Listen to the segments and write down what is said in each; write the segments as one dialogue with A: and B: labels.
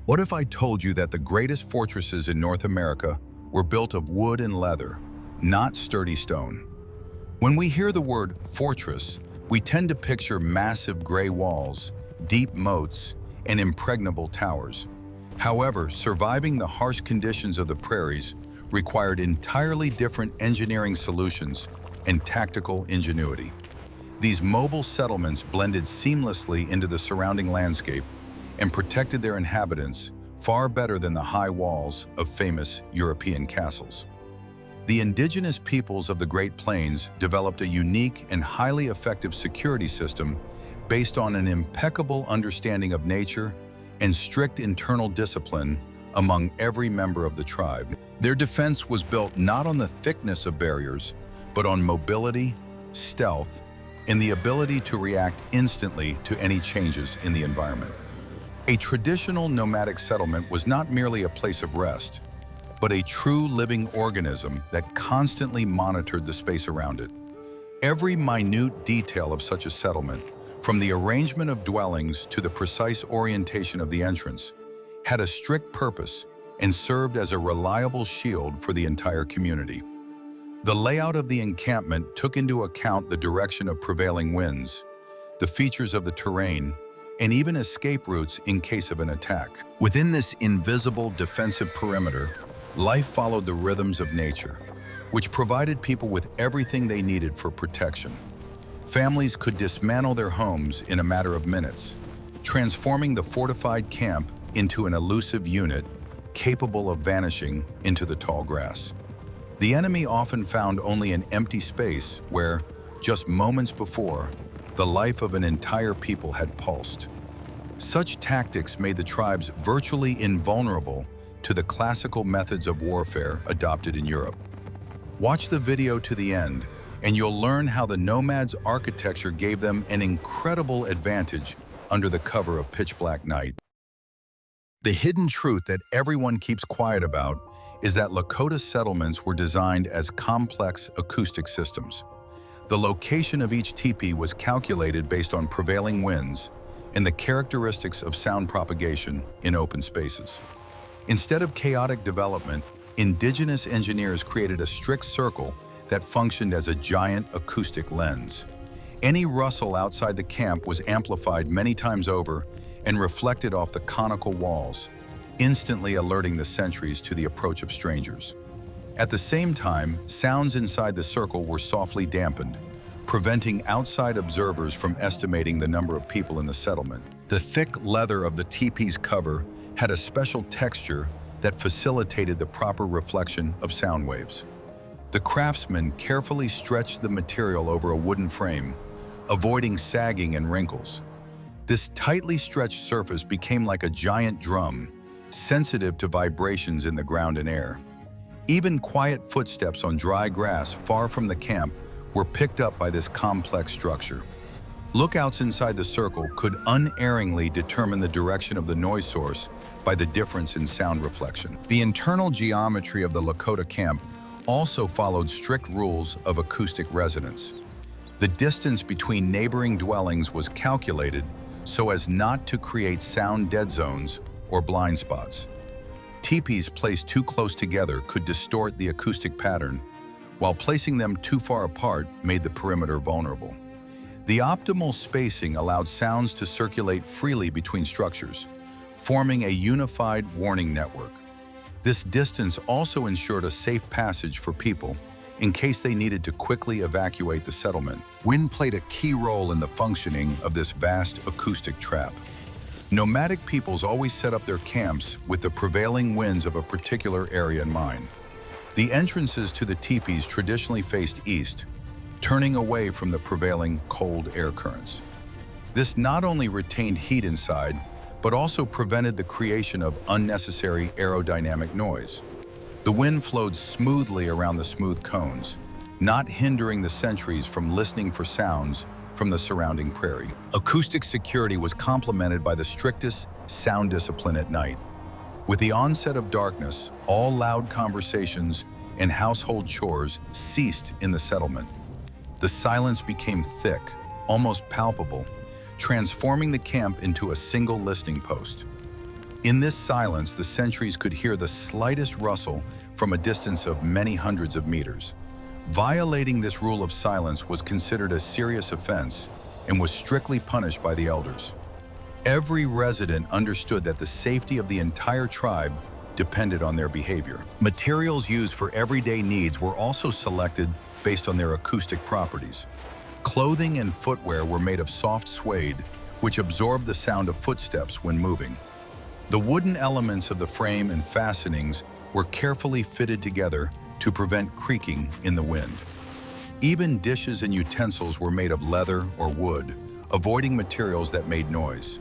A: What if I told you that the greatest fortresses in North America were built of wood and leather, not sturdy stone? When we hear the word fortress, we tend to picture massive gray walls, deep moats, and impregnable towers. However, surviving the harsh conditions of the prairies required entirely different engineering solutions and tactical ingenuity. These mobile settlements blended seamlessly into the surrounding landscape and protected their inhabitants far better than the high walls of famous European castles. The indigenous peoples of the Great Plains developed a unique and highly effective security system based on an impeccable understanding of nature and strict internal discipline among every member of the tribe. Their defense was built not on the thickness of barriers, but on mobility, stealth, and the ability to react instantly to any changes in the environment. A traditional nomadic settlement was not merely a place of rest, but a true living organism that constantly monitored the space around it. Every minute detail of such a settlement, from the arrangement of dwellings to the precise orientation of the entrance, had a strict purpose and served as a reliable shield for the entire community. The layout of the encampment took into account the direction of prevailing winds, the features of the terrain, and even escape routes in case of an attack. Within this invisible defensive perimeter, life followed the rhythms of nature, which provided people with everything they needed for protection. Families could dismantle their homes in a matter of minutes, transforming the fortified camp into an elusive unit capable of vanishing into the tall grass. The enemy often found only an empty space where, just moments before, the life of an entire people had pulsed. Such tactics made the tribes virtually invulnerable to the classical methods of warfare adopted in Europe. Watch the video to the end, and you'll learn how the nomads' architecture gave them an incredible advantage under the cover of pitch-black night. The hidden truth that everyone keeps quiet about is that Lakota settlements were designed as complex acoustic systems. The location of each tipi was calculated based on prevailing winds and the characteristics of sound propagation in open spaces. Instead of chaotic development, indigenous engineers created a strict circle that functioned as a giant acoustic lens. Any rustle outside the camp was amplified many times over and reflected off the conical walls, instantly alerting the sentries to the approach of strangers. At the same time, sounds inside the circle were softly dampened, preventing outside observers from estimating the number of people in the settlement. The thick leather of the teepee's cover had a special texture that facilitated the proper reflection of sound waves. The craftsmen carefully stretched the material over a wooden frame, avoiding sagging and wrinkles. This tightly stretched surface became like a giant drum, sensitive to vibrations in the ground and air. Even quiet footsteps on dry grass far from the camp were picked up by this complex structure. Lookouts inside the circle could unerringly determine the direction of the noise source by the difference in sound reflection. The internal geometry of the Lakota camp also followed strict rules of acoustic resonance. The distance between neighboring dwellings was calculated so as not to create sound dead zones or blind spots. Teepees placed too close together could distort the acoustic pattern, while placing them too far apart made the perimeter vulnerable. The optimal spacing allowed sounds to circulate freely between structures, forming a unified warning network. This distance also ensured a safe passage for people in case they needed to quickly evacuate the settlement. Wind played a key role in the functioning of this vast acoustic trap. Nomadic peoples always set up their camps with the prevailing winds of a particular area in mind. The entrances to the teepees traditionally faced east, turning away from the prevailing cold air currents. This not only retained heat inside, but also prevented the creation of unnecessary aerodynamic noise. The wind flowed smoothly around the smooth cones, not hindering the sentries from listening for sounds from the surrounding prairie. Acoustic security was complemented by the strictest sound discipline at night. With the onset of darkness, all loud conversations and household chores ceased in the settlement. The silence became thick, almost palpable, transforming the camp into a single listening post. In this silence, the sentries could hear the slightest rustle from a distance of many hundreds of meters. Violating this rule of silence was considered a serious offense and was strictly punished by the elders. Every resident understood that the safety of the entire tribe depended on their behavior. Materials used for everyday needs were also selected based on their acoustic properties. Clothing and footwear were made of soft suede, which absorbed the sound of footsteps when moving. The wooden elements of the frame and fastenings were carefully fitted together to prevent creaking in the wind. Even dishes and utensils were made of leather or wood, avoiding materials that made noise.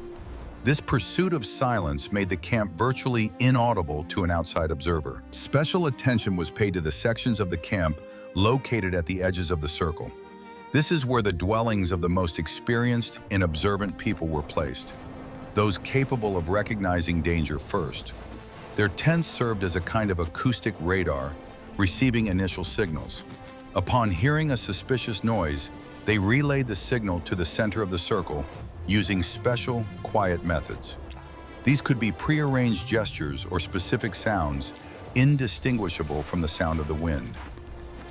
A: This pursuit of silence made the camp virtually inaudible to an outside observer. Special attention was paid to the sections of the camp located at the edges of the circle. This is where the dwellings of the most experienced and observant people were placed, those capable of recognizing danger first. Their tents served as a kind of acoustic radar, receiving initial signals. Upon hearing a suspicious noise, they relayed the signal to the center of the circle using special, quiet methods. These could be prearranged gestures or specific sounds indistinguishable from the sound of the wind.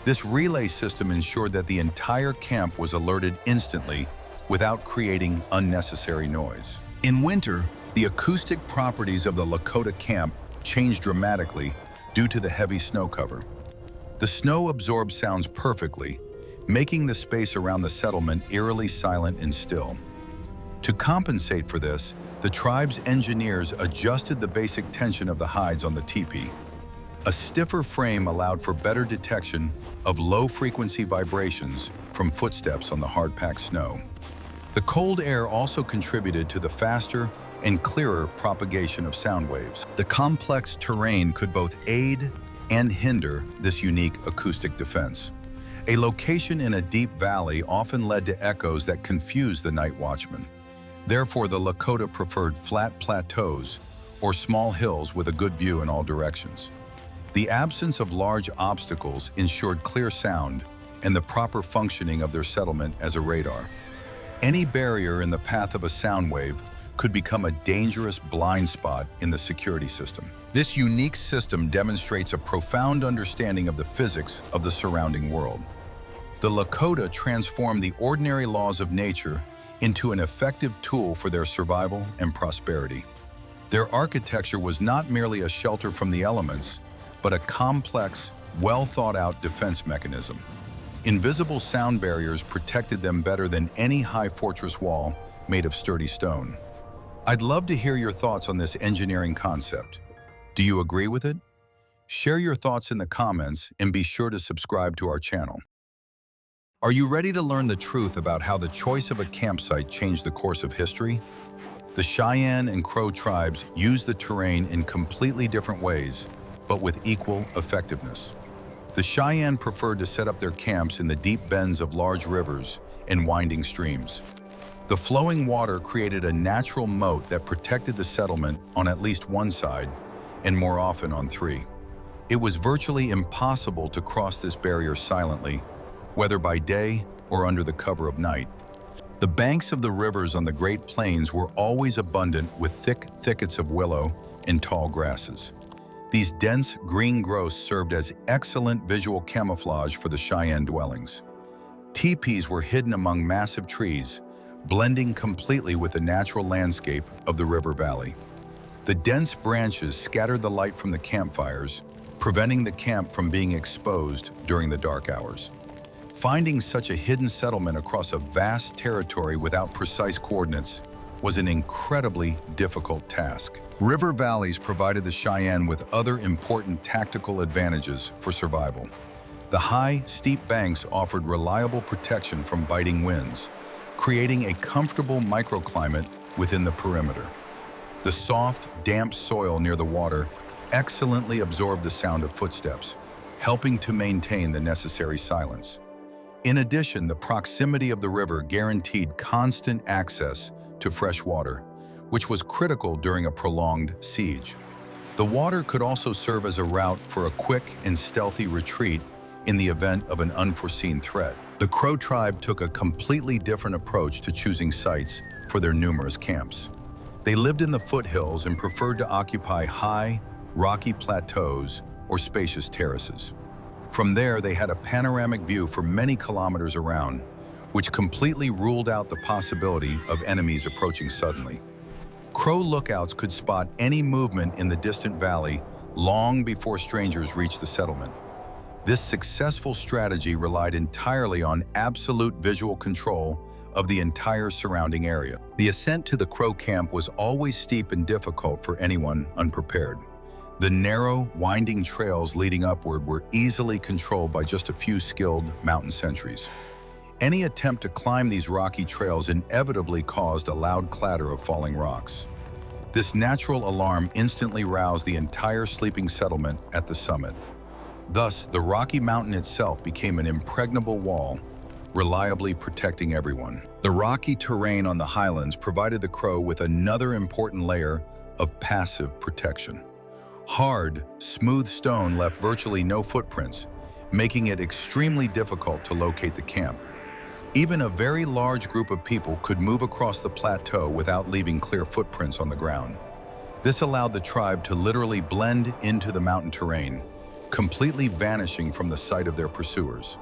A: This relay system ensured that the entire camp was alerted instantly without creating unnecessary noise. In winter, the acoustic properties of the Lakota camp changed dramatically due to the heavy snow cover. The snow absorbed sounds perfectly, making the space around the settlement eerily silent and still. To compensate for this, the tribe's engineers adjusted the basic tension of the hides on the tipi. A stiffer frame allowed for better detection of low-frequency vibrations from footsteps on the hard-packed snow. The cold air also contributed to the faster and clearer propagation of sound waves. The complex terrain could both aid and hinder this unique acoustic defense. A location in a deep valley often led to echoes that confused the night watchman. Therefore, the Lakota preferred flat plateaus or small hills with a good view in all directions. The absence of large obstacles ensured clear sound and the proper functioning of their settlement as a radar. Any barrier in the path of a sound wave could become a dangerous blind spot in the security system. This unique system demonstrates a profound understanding of the physics of the surrounding world. The Lakota transformed the ordinary laws of nature into an effective tool for their survival and prosperity. Their architecture was not merely a shelter from the elements, but a complex, well-thought-out defense mechanism. Invisible sound barriers protected them better than any high fortress wall made of sturdy stone. I'd love to hear your thoughts on this engineering concept. Do you agree with it? Share your thoughts in the comments and be sure to subscribe to our channel. Are you ready to learn the truth about how the choice of a campsite changed the course of history? The Cheyenne and Crow tribes used the terrain in completely different ways, but with equal effectiveness. The Cheyenne preferred to set up their camps in the deep bends of large rivers and winding streams. The flowing water created a natural moat that protected the settlement on at least one side, and more often on three. It was virtually impossible to cross this barrier silently, whether by day or under the cover of night. The banks of the rivers on the Great Plains were always abundant with thick thickets of willow and tall grasses. These dense green growths served as excellent visual camouflage for the Cheyenne dwellings. Tipis were hidden among massive trees, blending completely with the natural landscape of the river valley. The dense branches scattered the light from the campfires, preventing the camp from being exposed during the dark hours. Finding such a hidden settlement across a vast territory without precise coordinates was an incredibly difficult task. River valleys provided the Cheyenne with other important tactical advantages for survival. The high, steep banks offered reliable protection from biting winds, creating a comfortable microclimate within the perimeter. The soft, damp soil near the water excellently absorbed the sound of footsteps, helping to maintain the necessary silence. In addition, the proximity of the river guaranteed constant access to fresh water, which was critical during a prolonged siege. The water could also serve as a route for a quick and stealthy retreat in the event of an unforeseen threat. The Crow tribe took a completely different approach to choosing sites for their numerous camps. They lived in the foothills and preferred to occupy high, rocky plateaus or spacious terraces. From there, they had a panoramic view for many kilometers around, which completely ruled out the possibility of enemies approaching suddenly. Crow lookouts could spot any movement in the distant valley long before strangers reached the settlement. This successful strategy relied entirely on absolute visual control of the entire surrounding area. The ascent to the Crow camp was always steep and difficult for anyone unprepared. The narrow, winding trails leading upward were easily controlled by just a few skilled mountain sentries. Any attempt to climb these rocky trails inevitably caused a loud clatter of falling rocks. This natural alarm instantly roused the entire sleeping settlement at the summit. Thus, the Rocky Mountain itself became an impregnable wall, reliably protecting everyone. The rocky terrain on the highlands provided the Crow with another important layer of passive protection. Hard, smooth stone left virtually no footprints, making it extremely difficult to locate the camp. Even a very large group of people could move across the plateau without leaving clear footprints on the ground. This allowed the tribe to literally blend into the mountain terrain, completely vanishing from the sight of their pursuers.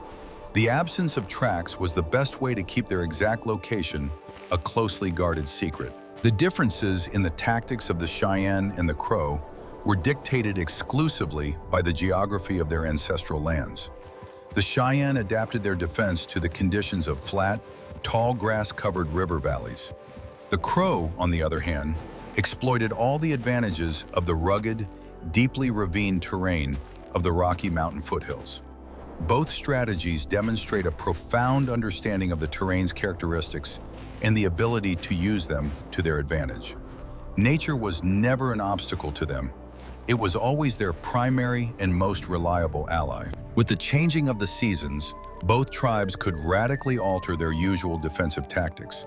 A: The absence of tracks was the best way to keep their exact location a closely guarded secret. The differences in the tactics of the Cheyenne and the Crow were dictated exclusively by the geography of their ancestral lands. The Cheyenne adapted their defense to the conditions of flat, tall grass-covered river valleys. The Crow, on the other hand, exploited all the advantages of the rugged, deeply ravined terrain of the Rocky Mountain foothills. Both strategies demonstrate a profound understanding of the terrain's characteristics and the ability to use them to their advantage. Nature was never an obstacle to them. It was always their primary and most reliable ally. With the changing of the seasons, both tribes could radically alter their usual defensive tactics.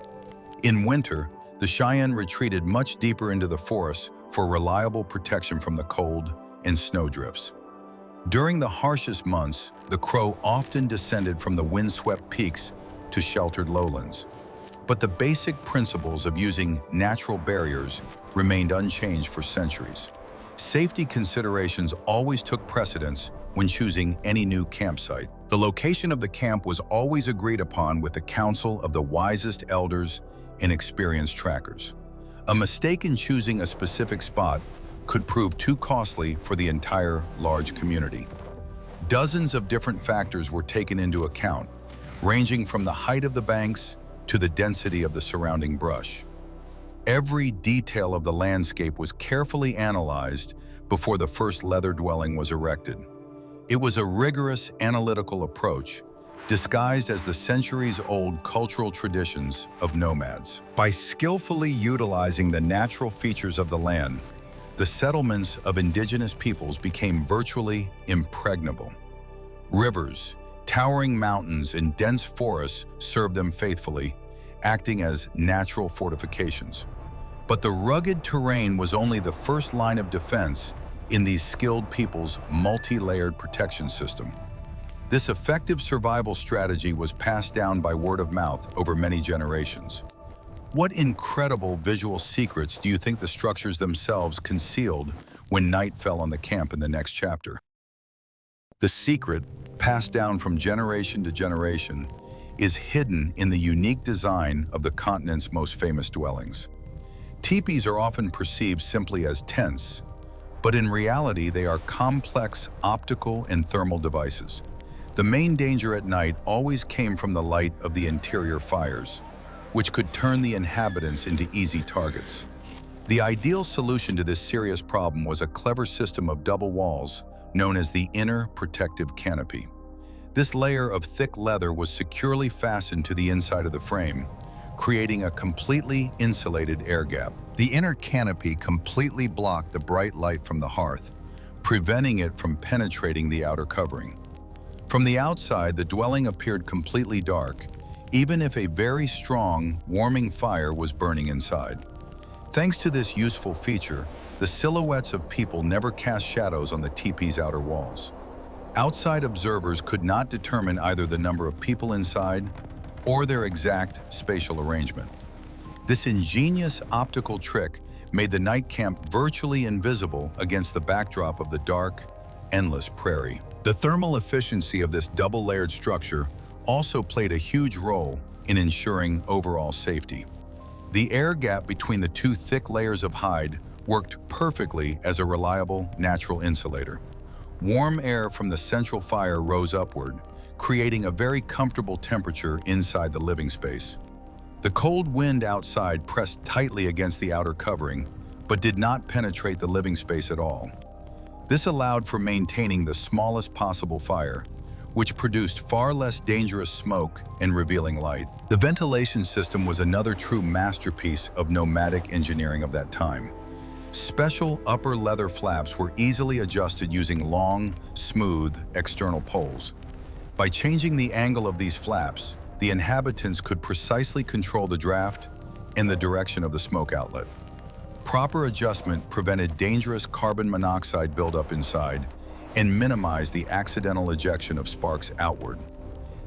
A: In winter, the Cheyenne retreated much deeper into the forest for reliable protection from the cold and snowdrifts. During the harshest months, the Crow often descended from the windswept peaks to sheltered lowlands. But the basic principles of using natural barriers remained unchanged for centuries. Safety considerations always took precedence when choosing any new campsite. The location of the camp was always agreed upon with the counsel of the wisest elders and experienced trackers. A mistake in choosing a specific spot could prove too costly for the entire large community. Dozens of different factors were taken into account, ranging from the height of the banks to the density of the surrounding brush. Every detail of the landscape was carefully analyzed before the first leather dwelling was erected. It was a rigorous analytical approach, disguised as the centuries-old cultural traditions of nomads. By skillfully utilizing the natural features of the land, the settlements of indigenous peoples became virtually impregnable. Rivers, towering mountains, and dense forests served them faithfully, acting as natural fortifications. But the rugged terrain was only the first line of defense in these skilled people's multi-layered protection system. This effective survival strategy was passed down by word of mouth over many generations. What incredible visual secrets do you think the structures themselves concealed when night fell on the camp in the next chapter? The secret, passed down from generation to generation, is hidden in the unique design of the continent's most famous dwellings. Tipis are often perceived simply as tents, but in reality they are complex optical and thermal devices. The main danger at night always came from the light of the interior fires, which could turn the inhabitants into easy targets. The ideal solution to this serious problem was a clever system of double walls known as the inner protective canopy. This layer of thick leather was securely fastened to the inside of the frame, creating a completely insulated air gap. The inner canopy completely blocked the bright light from the hearth, preventing it from penetrating the outer covering. From the outside, the dwelling appeared completely dark, even if a very strong, warming fire was burning inside. Thanks to this useful feature, the silhouettes of people never cast shadows on the teepee's outer walls. Outside observers could not determine either the number of people inside or their exact spatial arrangement. This ingenious optical trick made the night camp virtually invisible against the backdrop of the dark, endless prairie. The thermal efficiency of this double-layered structure also played a huge role in ensuring overall safety. The air gap between the two thick layers of hide worked perfectly as a reliable natural insulator. Warm air from the central fire rose upward, creating a very comfortable temperature inside the living space. The cold wind outside pressed tightly against the outer covering, but did not penetrate the living space at all. This allowed for maintaining the smallest possible fire, which produced far less dangerous smoke and revealing light. The ventilation system was another true masterpiece of nomadic engineering of that time. Special upper leather flaps were easily adjusted using long, smooth external poles. By changing the angle of these flaps, the inhabitants could precisely control the draft and the direction of the smoke outlet. Proper adjustment prevented dangerous carbon monoxide buildup inside and minimized the accidental ejection of sparks outward.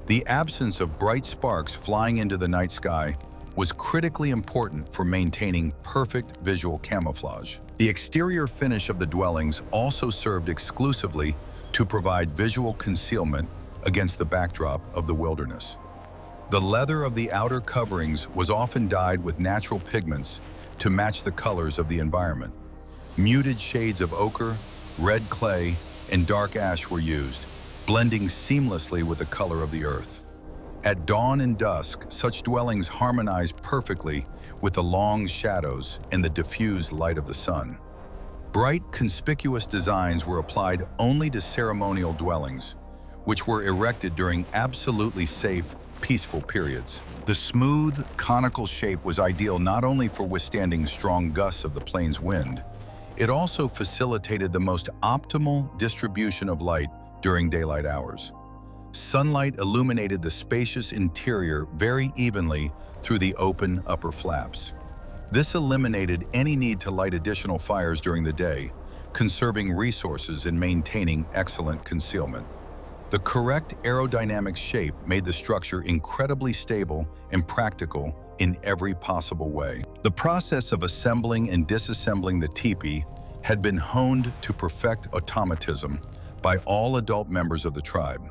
A: The absence of bright sparks flying into the night sky was critically important for maintaining perfect visual camouflage. The exterior finish of the dwellings also served exclusively to provide visual concealment against the backdrop of the wilderness. The leather of the outer coverings was often dyed with natural pigments to match the colors of the environment. Muted shades of ochre, red clay, and dark ash were used, blending seamlessly with the color of the earth. At dawn and dusk, such dwellings harmonized perfectly with the long shadows and the diffused light of the sun. Bright, conspicuous designs were applied only to ceremonial dwellings, which were erected during absolutely safe, peaceful periods. The smooth, conical shape was ideal not only for withstanding strong gusts of the plains wind, it also facilitated the most optimal distribution of light during daylight hours. Sunlight illuminated the spacious interior very evenly through the open upper flaps. This eliminated any need to light additional fires during the day, conserving resources and maintaining excellent concealment. The correct aerodynamic shape made the structure incredibly stable and practical in every possible way. The process of assembling and disassembling the tipi had been honed to perfect automatism by all adult members of the tribe.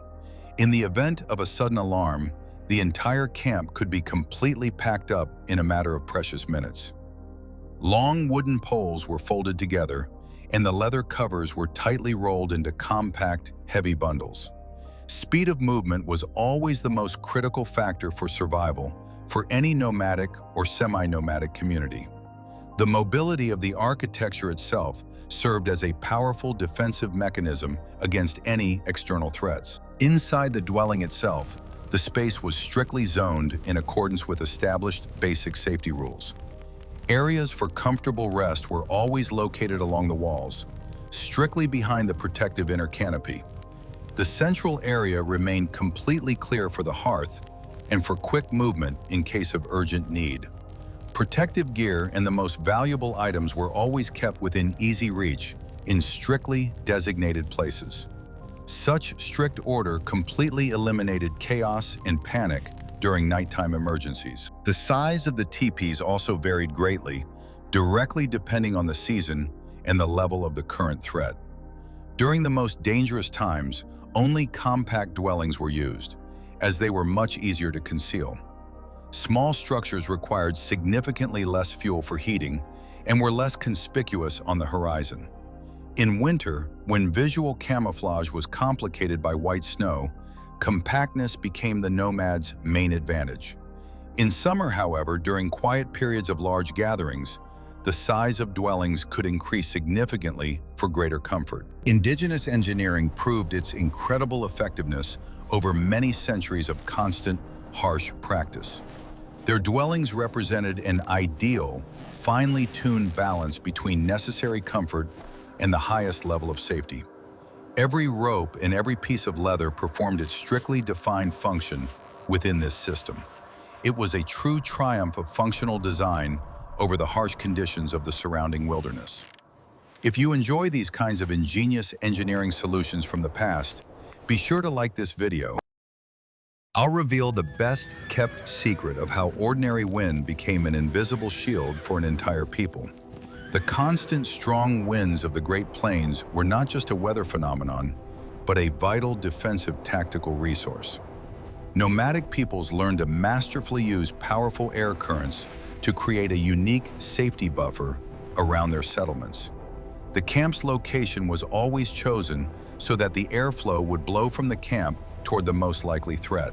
A: In the event of a sudden alarm, the entire camp could be completely packed up in a matter of precious minutes. Long wooden poles were folded together, and the leather covers were tightly rolled into compact, heavy bundles. Speed of movement was always the most critical factor for survival for any nomadic or semi-nomadic community. The mobility of the architecture itself served as a powerful defensive mechanism against any external threats. Inside the dwelling itself, the space was strictly zoned in accordance with established basic safety rules. Areas for comfortable rest were always located along the walls, strictly behind the protective inner canopy. The central area remained completely clear for the hearth and for quick movement in case of urgent need. Protective gear and the most valuable items were always kept within easy reach in strictly designated places. Such strict order completely eliminated chaos and panic during nighttime emergencies. The size of the tipis also varied greatly, directly depending on the season and the level of the current threat. During the most dangerous times, only compact dwellings were used, as they were much easier to conceal. Small structures required significantly less fuel for heating and were less conspicuous on the horizon. In winter, when visual camouflage was complicated by white snow, compactness became the nomad's main advantage. In summer, however, during quiet periods of large gatherings, the size of dwellings could increase significantly for greater comfort. Indigenous engineering proved its incredible effectiveness over many centuries of constant, harsh practice. Their dwellings represented an ideal, finely tuned balance between necessary comfort and the highest level of safety. Every rope and every piece of leather performed its strictly defined function within this system. It was a true triumph of functional design over the harsh conditions of the surrounding wilderness. If you enjoy these kinds of ingenious engineering solutions from the past, be sure to like this video. I'll reveal the best-kept secret of how ordinary wind became an invisible shield for an entire people. The constant strong winds of the Great Plains were not just a weather phenomenon, but a vital defensive tactical resource. Nomadic peoples learned to masterfully use powerful air currents to create a unique safety buffer around their settlements. The camp's location was always chosen so that the airflow would blow from the camp toward the most likely threat.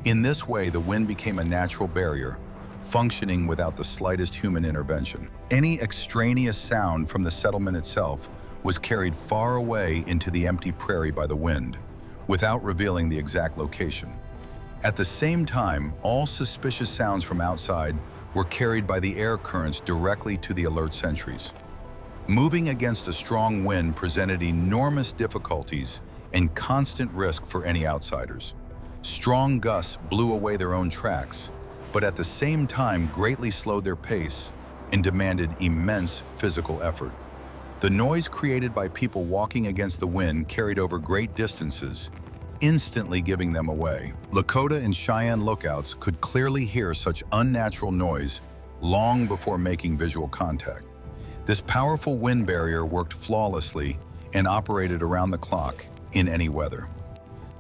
A: In this way, the wind became a natural barrier, functioning without the slightest human intervention. Any extraneous sound from the settlement itself was carried far away into the empty prairie by the wind, without revealing the exact location. At the same time, all suspicious sounds from outside were carried by the air currents directly to the alert sentries. Moving against a strong wind presented enormous difficulties and constant risk for any outsiders. Strong gusts blew away their own tracks, but at the same time greatly slowed their pace and demanded immense physical effort. The noise created by people walking against the wind carried over great distances, instantly giving them away. Lakota and Cheyenne lookouts could clearly hear such unnatural noise long before making visual contact. This powerful wind barrier worked flawlessly and operated around the clock in any weather.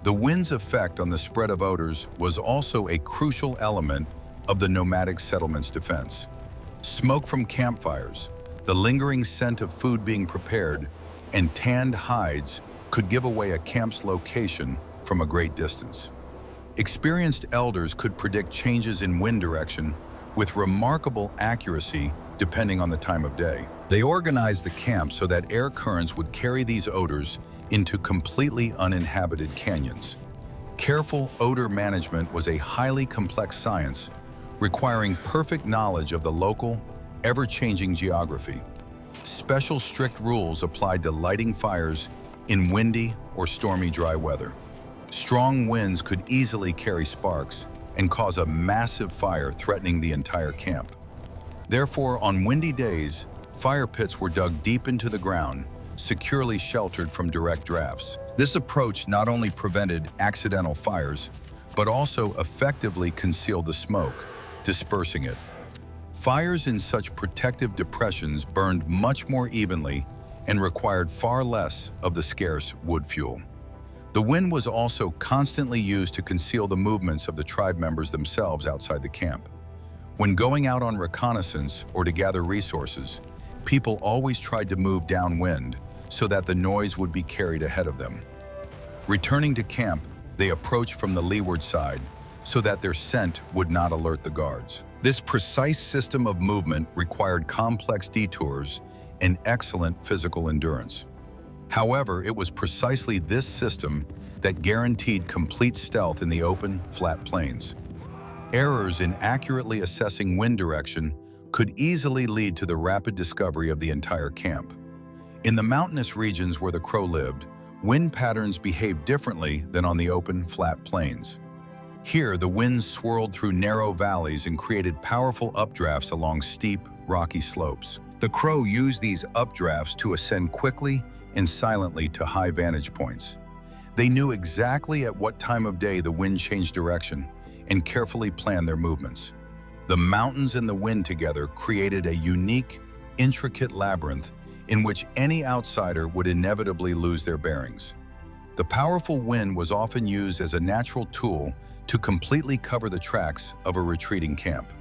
A: The wind's effect on the spread of odors was also a crucial element of the nomadic settlement's defense. Smoke from campfires, the lingering scent of food being prepared, and tanned hides could give away a camp's location from a great distance. Experienced elders could predict changes in wind direction with remarkable accuracy depending on the time of day. They organized the camp so that air currents would carry these odors into completely uninhabited canyons. Careful odor management was a highly complex science, requiring perfect knowledge of the local, ever-changing geography. Special strict rules applied to lighting fires in windy or stormy dry weather. Strong winds could easily carry sparks and cause a massive fire threatening the entire camp. Therefore, on windy days, fire pits were dug deep into the ground, securely sheltered from direct drafts. This approach not only prevented accidental fires, but also effectively concealed the smoke, dispersing it. Fires in such protective depressions burned much more evenly and required far less of the scarce wood fuel. The wind was also constantly used to conceal the movements of the tribe members themselves outside the camp. When going out on reconnaissance or to gather resources, people always tried to move downwind so that the noise would be carried ahead of them. Returning to camp, they approached from the leeward side so that their scent would not alert the guards. This precise system of movement required complex detours and excellent physical endurance. However, it was precisely this system that guaranteed complete stealth in the open, flat plains. Errors in accurately assessing wind direction could easily lead to the rapid discovery of the entire camp. In the mountainous regions where the Crow lived, wind patterns behaved differently than on the open, flat plains. Here, the winds swirled through narrow valleys and created powerful updrafts along steep, rocky slopes. The Crow used these updrafts to ascend quickly and silently to high vantage points. They knew exactly at what time of day the wind changed direction and carefully planned their movements. The mountains and the wind together created a unique, intricate labyrinth in which any outsider would inevitably lose their bearings. The powerful wind was often used as a natural tool to completely cover the tracks of a retreating camp.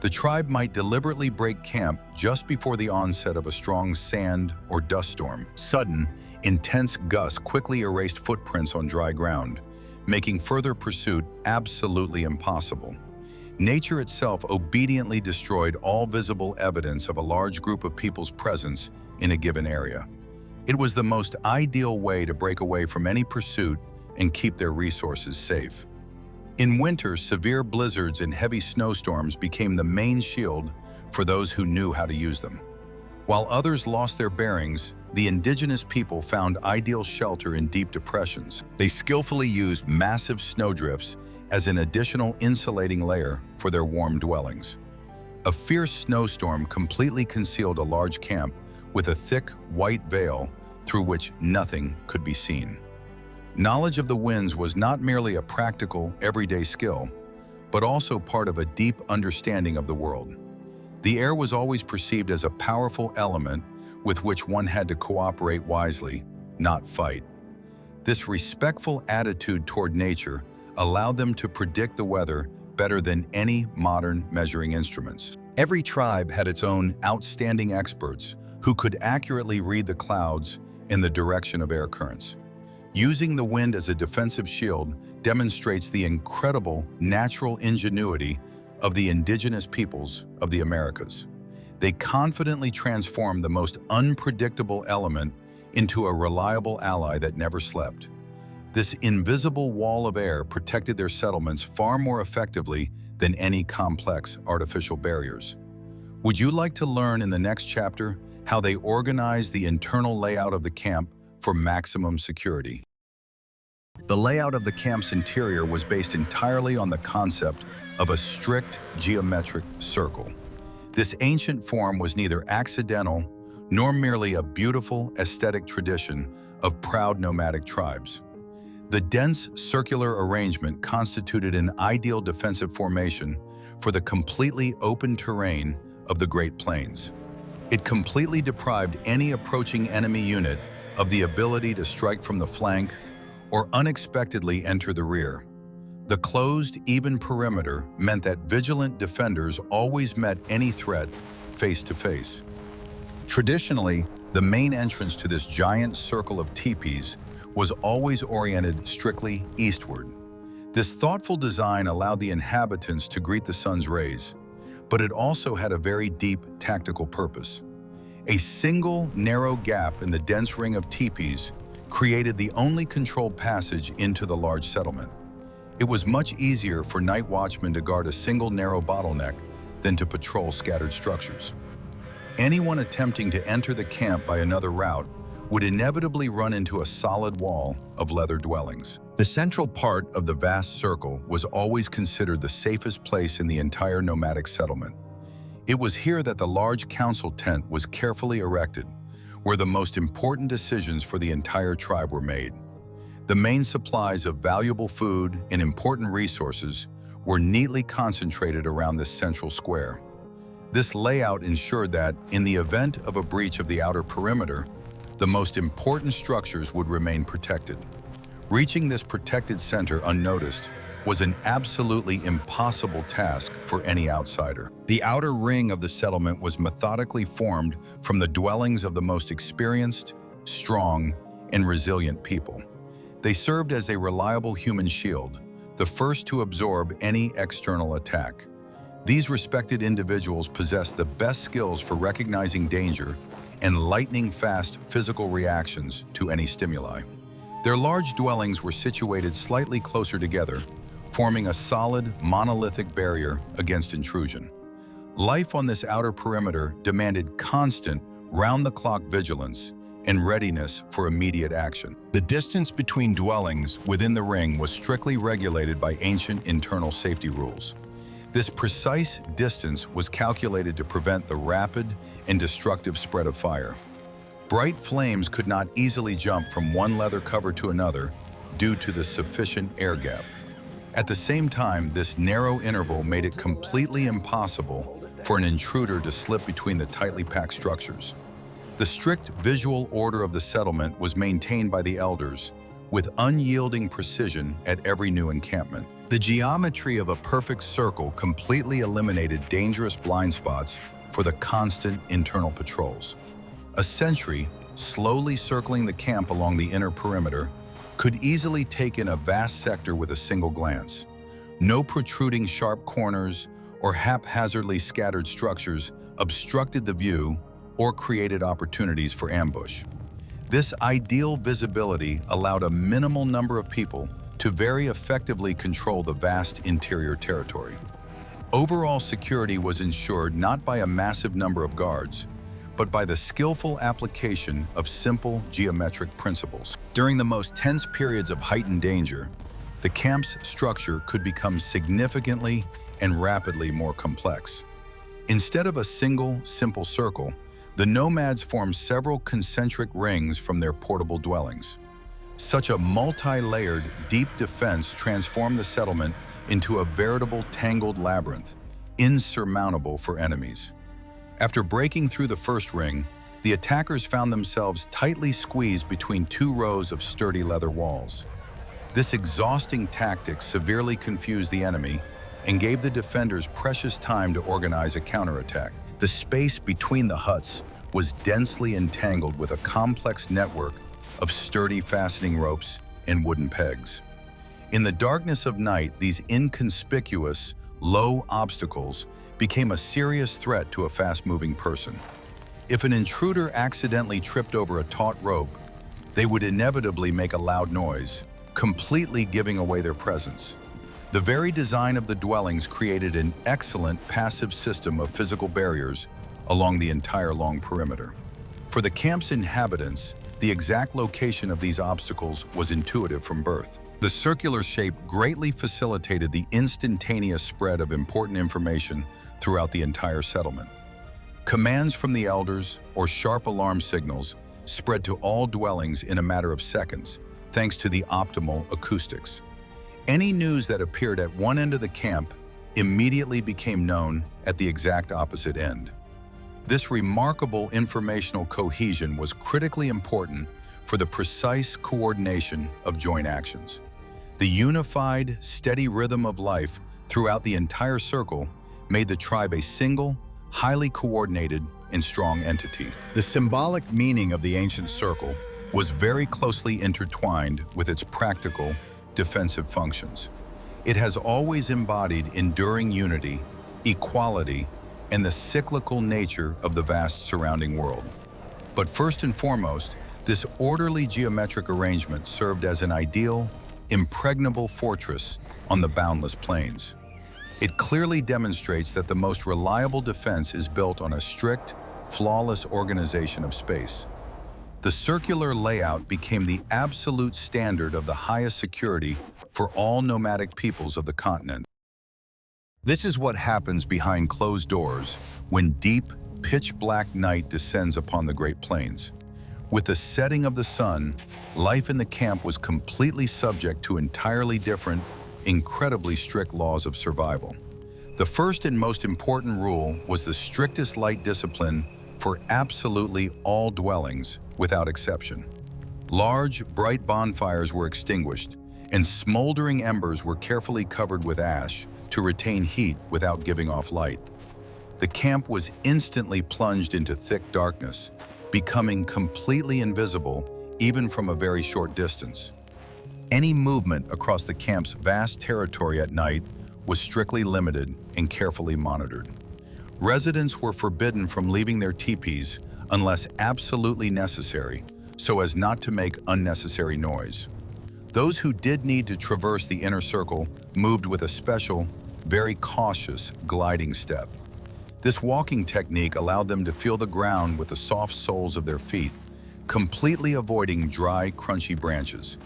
A: The tribe might deliberately break camp just before the onset of a strong sand or dust storm. Sudden, intense gusts quickly erased footprints on dry ground, making further pursuit absolutely impossible. Nature itself obediently destroyed all visible evidence of a large group of people's presence in a given area. It was the most ideal way to break away from any pursuit and keep their resources safe. In winter, severe blizzards and heavy snowstorms became the main shield for those who knew how to use them. While others lost their bearings, the indigenous people found ideal shelter in deep depressions. They skillfully used massive snowdrifts as an additional insulating layer for their warm dwellings. A fierce snowstorm completely concealed a large camp with a thick, white veil through which nothing could be seen. Knowledge of the winds was not merely a practical, everyday skill, but also part of a deep understanding of the world. The air was always perceived as a powerful element with which one had to cooperate wisely, not fight. This respectful attitude toward nature allowed them to predict the weather better than any modern measuring instruments. Every tribe had its own outstanding experts who could accurately read the clouds and the direction of air currents. Using the wind as a defensive shield demonstrates the incredible natural ingenuity of the indigenous peoples of the Americas. They confidently transformed the most unpredictable element into a reliable ally that never slept. This invisible wall of air protected their settlements far more effectively than any complex artificial barriers. Would you like to learn in the next chapter how they organized the internal layout of the camp for maximum security? The layout of the camp's interior was based entirely on the concept of a strict geometric circle. This ancient form was neither accidental nor merely a beautiful aesthetic tradition of proud nomadic tribes. The dense circular arrangement constituted an ideal defensive formation for the completely open terrain of the Great Plains. It completely deprived any approaching enemy unit of the ability to strike from the flank or unexpectedly enter the rear. The closed, even perimeter meant that vigilant defenders always met any threat face to face. Traditionally, the main entrance to this giant circle of tipis was always oriented strictly eastward. This thoughtful design allowed the inhabitants to greet the sun's rays, but it also had a very deep tactical purpose. A single narrow gap in the dense ring of tipis created the only controlled passage into the large settlement. It was much easier for night watchmen to guard a single narrow bottleneck than to patrol scattered structures. Anyone attempting to enter the camp by another route would inevitably run into a solid wall of leather dwellings. The central part of the vast circle was always considered the safest place in the entire nomadic settlement. It was here that the large council tent was carefully erected, where the most important decisions for the entire tribe were made. The main supplies of valuable food and important resources were neatly concentrated around this central square. This layout ensured that, in the event of a breach of the outer perimeter, the most important structures would remain protected. Reaching this protected center unnoticed was an absolutely impossible task for any outsider. The outer ring of the settlement was methodically formed from the dwellings of the most experienced, strong, and resilient people. They served as a reliable human shield, the first to absorb any external attack. These respected individuals possessed the best skills for recognizing danger and lightning-fast physical reactions to any stimuli. Their large dwellings were situated slightly closer together, forming a solid, monolithic barrier against intrusion. Life on this outer perimeter demanded constant, round-the-clock vigilance and readiness for immediate action. The distance between dwellings within the ring was strictly regulated by ancient internal safety rules. This precise distance was calculated to prevent the rapid and destructive spread of fire. Bright flames could not easily jump from one leather cover to another due to the sufficient air gap. At the same time, this narrow interval made it completely impossible for an intruder to slip between the tightly packed structures. The strict visual order of the settlement was maintained by the elders with unyielding precision at every new encampment. The geometry of a perfect circle completely eliminated dangerous blind spots for the constant internal patrols. A sentry, slowly circling the camp along the inner perimeter, could easily take in a vast sector with a single glance. No protruding sharp corners or haphazardly scattered structures obstructed the view or created opportunities for ambush. This ideal visibility allowed a minimal number of people to very effectively control the vast interior territory. Overall security was ensured not by a massive number of guards, but by the skillful application of simple geometric principles. During the most tense periods of heightened danger, the camp's structure could become significantly and rapidly more complex. Instead of a single, simple circle, the nomads formed several concentric rings from their portable dwellings. Such a multi-layered, deep defense transformed the settlement into a veritable tangled labyrinth, insurmountable for enemies. After breaking through the first ring, the attackers found themselves tightly squeezed between two rows of sturdy leather walls. This exhausting tactic severely confused the enemy and gave the defenders precious time to organize a counterattack. The space between the huts was densely entangled with a complex network of sturdy fastening ropes and wooden pegs. In the darkness of night, these inconspicuous, low obstacles became a serious threat to a fast-moving person. If an intruder accidentally tripped over a taut rope, they would inevitably make a loud noise, completely giving away their presence. The very design of the dwellings created an excellent passive system of physical barriers along the entire long perimeter. For the camp's inhabitants, the exact location of these obstacles was intuitive from birth. The circular shape greatly facilitated the instantaneous spread of important information throughout the entire settlement. Commands from the elders or sharp alarm signals spread to all dwellings in a matter of seconds, thanks to the optimal acoustics. Any news that appeared at one end of the camp immediately became known at the exact opposite end. This remarkable informational cohesion was critically important for the precise coordination of joint actions. The unified, steady rhythm of life throughout the entire circle made the tribe a single, highly coordinated, and strong entity. The symbolic meaning of the ancient circle was very closely intertwined with its practical, defensive functions. It has always embodied enduring unity, equality, and the cyclical nature of the vast surrounding world. But first and foremost, this orderly geometric arrangement served as an ideal, impregnable fortress on the boundless plains. It clearly demonstrates that the most reliable defense is built on a strict, flawless organization of space. The circular layout became the absolute standard of the highest security for all nomadic peoples of the continent. This is what happens behind closed doors when deep, pitch-black night descends upon the Great Plains. With the setting of the sun, life in the camp was completely subject to entirely different, incredibly strict laws of survival. The first and most important rule was the strictest light discipline for absolutely all dwellings, without exception. Large, bright bonfires were extinguished, and smoldering embers were carefully covered with ash to retain heat without giving off light. The camp was instantly plunged into thick darkness, becoming completely invisible even from a very short distance. Any movement across the camp's vast territory at night was strictly limited and carefully monitored. Residents were forbidden from leaving their tipis unless absolutely necessary, so as not to make unnecessary noise. Those who did need to traverse the inner circle moved with a special, very cautious gliding step. This walking technique allowed them to feel the ground with the soft soles of their feet, completely avoiding dry, crunchy branches.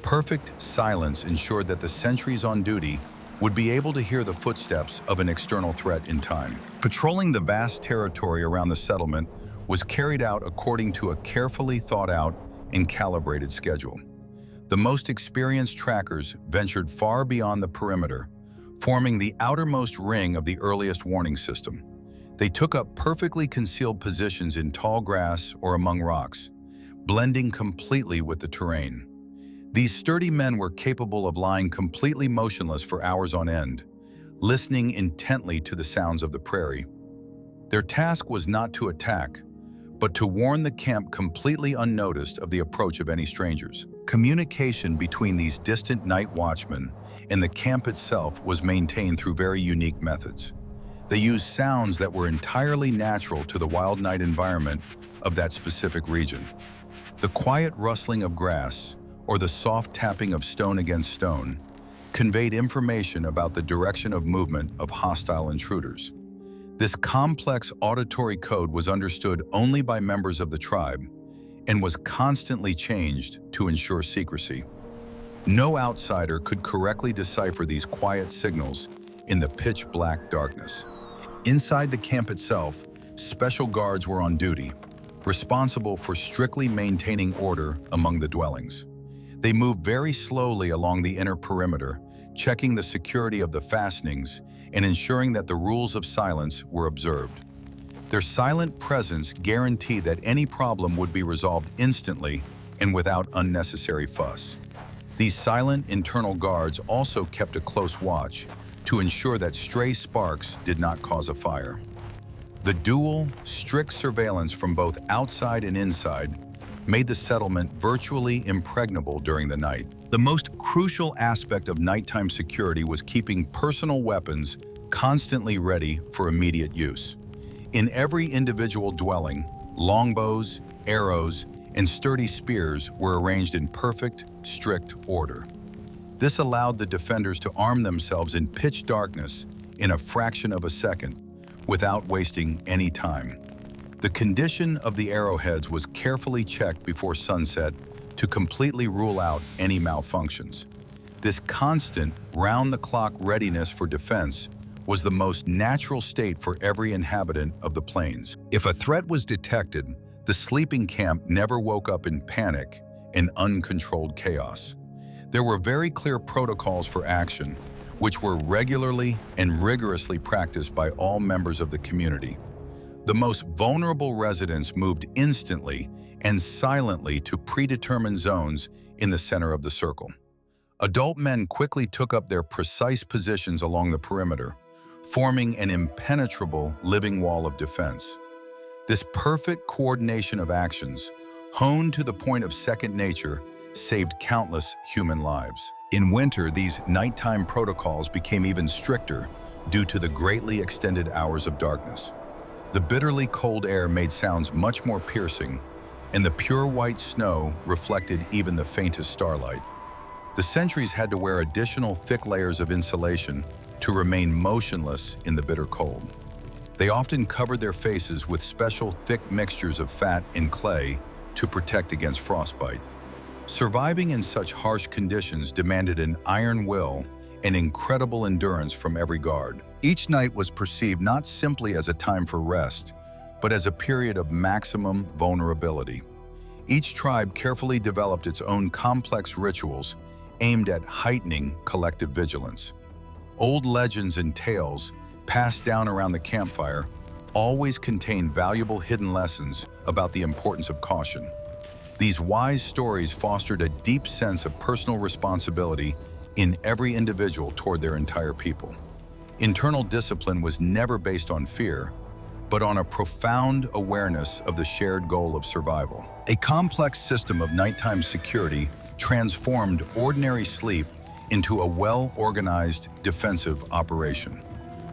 A: Perfect silence ensured that the sentries on duty would be able to hear the footsteps of an external threat in time. Patrolling the vast territory around the settlement was carried out according to a carefully thought out and calibrated schedule. The most experienced trackers ventured far beyond the perimeter, forming the outermost ring of the earliest warning system. They took up perfectly concealed positions in tall grass or among rocks, blending completely with the terrain. These sturdy men were capable of lying completely motionless for hours on end, listening intently to the sounds of the prairie. Their task was not to attack, but to warn the camp completely unnoticed of the approach of any strangers. Communication between these distant night watchmen and the camp itself was maintained through very unique methods. They used sounds that were entirely natural to the wild night environment of that specific region. The quiet rustling of grass, or the soft tapping of stone against stone, conveyed information about the direction of movement of hostile intruders. This complex auditory code was understood only by members of the tribe and was constantly changed to ensure secrecy. No outsider could correctly decipher these quiet signals in the pitch-black darkness. Inside the camp itself, special guards were on duty, responsible for strictly maintaining order among the dwellings. They moved very slowly along the inner perimeter, checking the security of the fastenings and ensuring that the rules of silence were observed. Their silent presence guaranteed that any problem would be resolved instantly and without unnecessary fuss. These silent internal guards also kept a close watch to ensure that stray sparks did not cause a fire. The dual, strict surveillance from both outside and inside made the settlement virtually impregnable during the night. The most crucial aspect of nighttime security was keeping personal weapons constantly ready for immediate use. In every individual dwelling, longbows, arrows, and sturdy spears were arranged in perfect, strict order. This allowed the defenders to arm themselves in pitch darkness in a fraction of a second, without wasting any time. The condition of the arrowheads was carefully checked before sunset to completely rule out any malfunctions. This constant, round-the-clock readiness for defense was the most natural state for every inhabitant of the plains. If a threat was detected, the sleeping camp never woke up in panic and uncontrolled chaos. There were very clear protocols for action, which were regularly and rigorously practiced by all members of the community. The most vulnerable residents moved instantly and silently to predetermined zones in the center of the circle. Adult men quickly took up their precise positions along the perimeter, forming an impenetrable living wall of defense. This perfect coordination of actions, honed to the point of second nature, saved countless human lives. In winter, these nighttime protocols became even stricter due to the greatly extended hours of darkness. The bitterly cold air made sounds much more piercing, and the pure white snow reflected even the faintest starlight. The sentries had to wear additional thick layers of insulation to remain motionless in the bitter cold. They often covered their faces with special thick mixtures of fat and clay to protect against frostbite. Surviving in such harsh conditions demanded an iron will and incredible endurance from every guard. Each night was perceived not simply as a time for rest, but as a period of maximum vulnerability. Each tribe carefully developed its own complex rituals aimed at heightening collective vigilance. Old legends and tales, passed down around the campfire, always contain valuable hidden lessons about the importance of caution. These wise stories fostered a deep sense of personal responsibility in every individual toward their entire people. Internal discipline was never based on fear, but on a profound awareness of the shared goal of survival. A complex system of nighttime security transformed ordinary sleep into a well-organized defensive operation.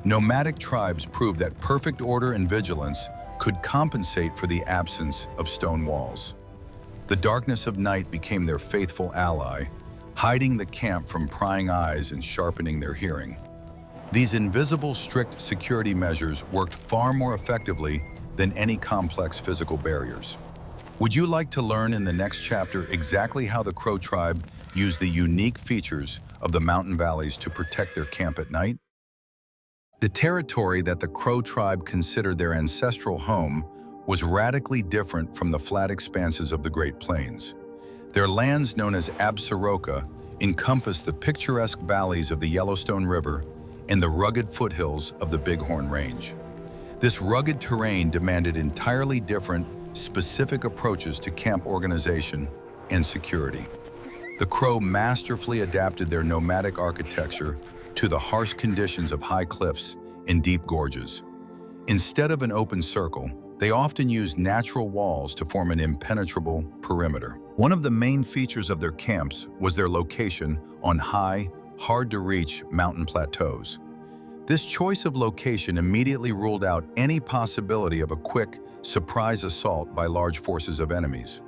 A: Nomadic tribes proved that perfect order and vigilance could compensate for the absence of stone walls. The darkness of night became their faithful ally, hiding the camp from prying eyes and sharpening their hearing. These invisible, strict security measures worked far more effectively than any complex physical barriers. Would you like to learn in the next chapter exactly how the Crow tribe used the unique features of the mountain valleys to protect their camp at night? The territory that the Crow tribe considered their ancestral home was radically different from the flat expanses of the Great Plains. Their lands, known as Absaroka, encompassed the picturesque valleys of the Yellowstone River and the rugged foothills of the Bighorn Range. This rugged terrain demanded entirely different, specific approaches to camp organization and security. The Crow masterfully adapted their nomadic architecture to the harsh conditions of high cliffs and deep gorges. Instead of an open circle, they often used natural walls to form an impenetrable perimeter. One of the main features of their camps was their location on high, hard-to-reach mountain plateaus. This choice of location immediately ruled out any possibility of a quick, surprise assault by large forces of enemies.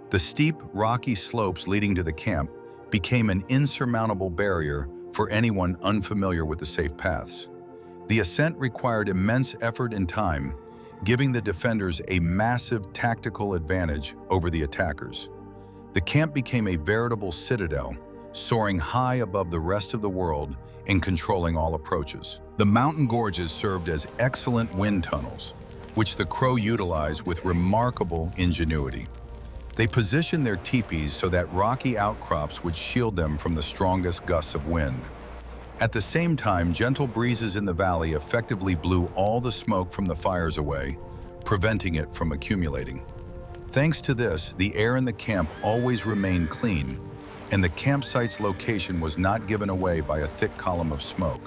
A: The steep, rocky slopes leading to the camp became an insurmountable barrier for anyone unfamiliar with the safe paths. The ascent required immense effort and time, giving the defenders a massive tactical advantage over the attackers. The camp became a veritable citadel, soaring high above the rest of the world and controlling all approaches. The mountain gorges served as excellent wind tunnels, which the Crow utilized with remarkable ingenuity. They positioned their tipis so that rocky outcrops would shield them from the strongest gusts of wind. At the same time, gentle breezes in the valley effectively blew all the smoke from the fires away, preventing it from accumulating. Thanks to this, the air in the camp always remained clean, and the campsite's location was not given away by a thick column of smoke.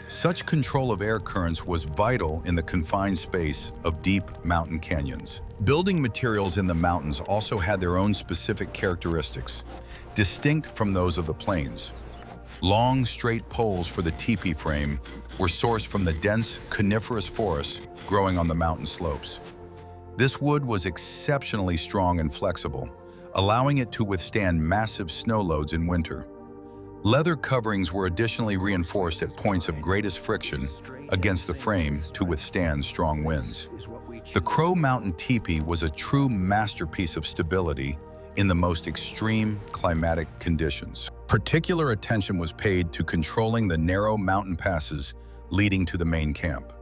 A: Such control of air currents was vital in the confined space of deep mountain canyons. Building materials in the mountains also had their own specific characteristics, distinct from those of the plains. Long, straight poles for the teepee frame were sourced from the dense coniferous forests growing on the mountain slopes. This wood was exceptionally strong and flexible, allowing it to withstand massive snow loads in winter. Leather coverings were additionally reinforced at points of greatest friction against the frame to withstand strong winds. The Crow Mountain teepee was a true masterpiece of stability in the most extreme climatic conditions. Particular attention was paid to controlling the narrow mountain passes leading to the main camp.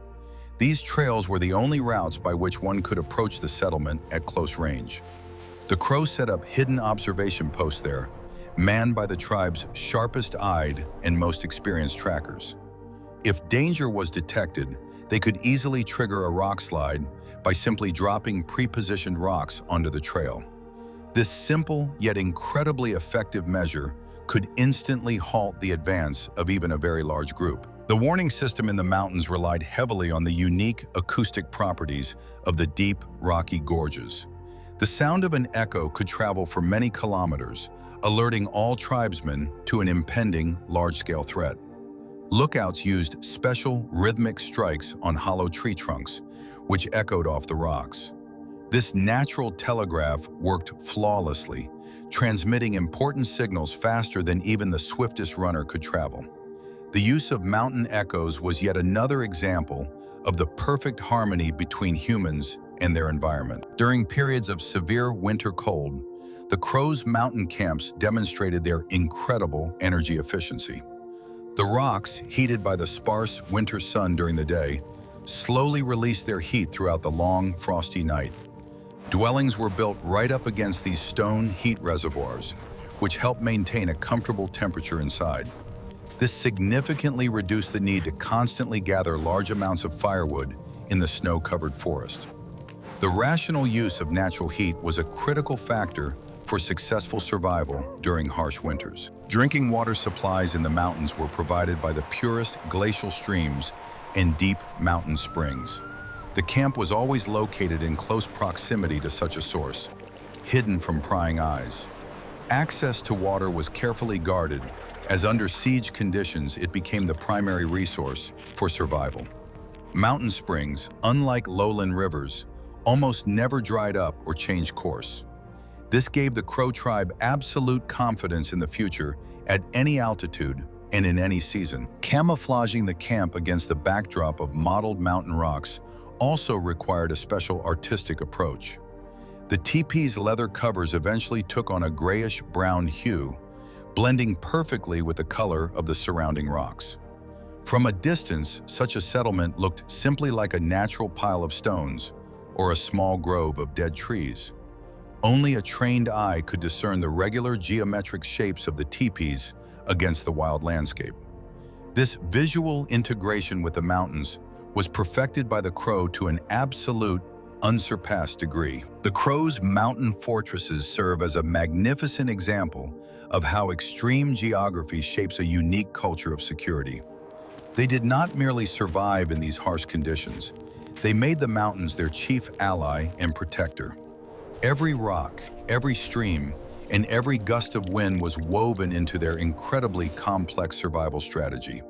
A: These trails were the only routes by which one could approach the settlement at close range. The Crow set up hidden observation posts there, manned by the tribe's sharpest-eyed and most experienced trackers. If danger was detected, they could easily trigger a rock slide by simply dropping pre-positioned rocks onto the trail. This simple yet incredibly effective measure could instantly halt the advance of even a very large group. The warning system in the mountains relied heavily on the unique acoustic properties of the deep, rocky gorges. The sound of an echo could travel for many kilometers, alerting all tribesmen to an impending large-scale threat. Lookouts used special rhythmic strikes on hollow tree trunks, which echoed off the rocks. This natural telegraph worked flawlessly, transmitting important signals faster than even the swiftest runner could travel. The use of mountain echoes was yet another example of the perfect harmony between humans and their environment. During periods of severe winter cold, the Crow's mountain camps demonstrated their incredible energy efficiency. The rocks, heated by the sparse winter sun during the day, slowly released their heat throughout the long, frosty night. Dwellings were built right up against these stone heat reservoirs, which helped maintain a comfortable temperature inside. This significantly reduced the need to constantly gather large amounts of firewood in the snow-covered forest. The rational use of natural heat was a critical factor for successful survival during harsh winters. Drinking water supplies in the mountains were provided by the purest glacial streams and deep mountain springs. The camp was always located in close proximity to such a source, hidden from prying eyes. Access to water was carefully guarded, as under siege conditions it became the primary resource for survival. Mountain springs, unlike lowland rivers, almost never dried up or changed course. This gave the Crow tribe absolute confidence in the future at any altitude and in any season. Camouflaging the camp against the backdrop of mottled mountain rocks also required a special artistic approach. The teepee's leather covers eventually took on a grayish-brown hue, blending perfectly with the color of the surrounding rocks. From a distance, such a settlement looked simply like a natural pile of stones or a small grove of dead trees. Only a trained eye could discern the regular geometric shapes of the teepees against the wild landscape. This visual integration with the mountains was perfected by the Crow to an absolute, unsurpassed degree. The Crow's mountain fortresses serve as a magnificent example of how extreme geography shapes a unique culture of security. They did not merely survive in these harsh conditions, they made the mountains their chief ally and protector. Every rock, every stream, and every gust of wind was woven into their incredibly complex survival strategy.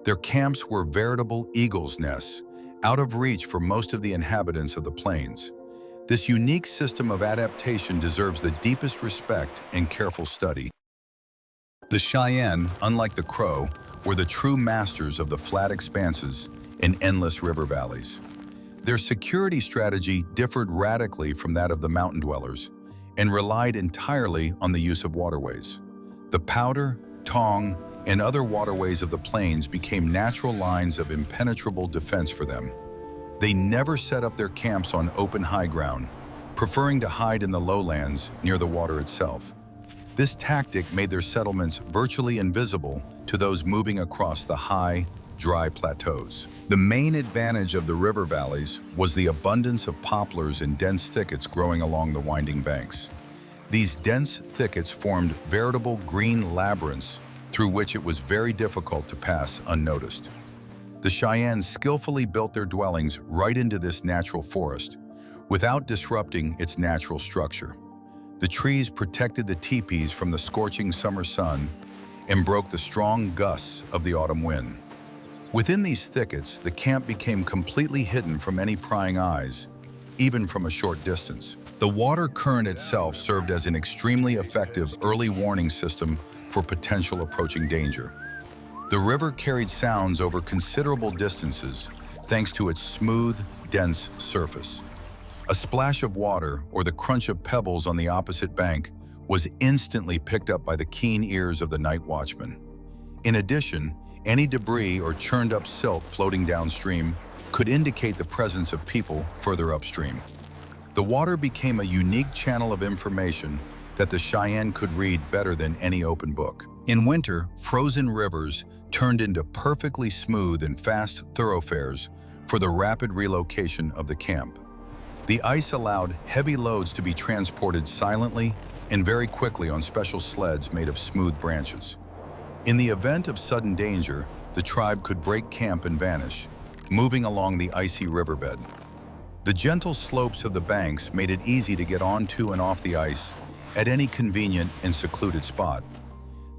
A: Their camps were veritable eagles' nests, out of reach for most of the inhabitants of the plains. This unique system of adaptation deserves the deepest respect and careful study. The Cheyenne, unlike the Crow, were the true masters of the flat expanses and endless river valleys. Their security strategy differed radically from that of the mountain dwellers and relied entirely on the use of waterways. The Powder, Tong, and other waterways of the plains became natural lines of impenetrable defense for them. They never set up their camps on open high ground, preferring to hide in the lowlands near the water itself. This tactic made their settlements virtually invisible to those moving across the high, dry plateaus. The main advantage of the river valleys was the abundance of poplars and dense thickets growing along the winding banks. These dense thickets formed veritable green labyrinths through which it was very difficult to pass unnoticed. The Cheyenne skillfully built their dwellings right into this natural forest, without disrupting its natural structure. The trees protected the tipis from the scorching summer sun and broke the strong gusts of the autumn wind. Within these thickets, the camp became completely hidden from any prying eyes, even from a short distance. The water current itself served as an extremely effective early warning system for potential approaching danger. The river carried sounds over considerable distances thanks to its smooth, dense surface. A splash of water or the crunch of pebbles on the opposite bank was instantly picked up by the keen ears of the night watchman. In addition, any debris or churned up silt floating downstream could indicate the presence of people further upstream. The water became a unique channel of information that the Cheyenne could read better than any open book. In winter, frozen rivers turned into perfectly smooth and fast thoroughfares for the rapid relocation of the camp. The ice allowed heavy loads to be transported silently and very quickly on special sleds made of smooth branches. In the event of sudden danger, the tribe could break camp and vanish, moving along the icy riverbed. The gentle slopes of the banks made it easy to get onto and off the ice at any convenient and secluded spot.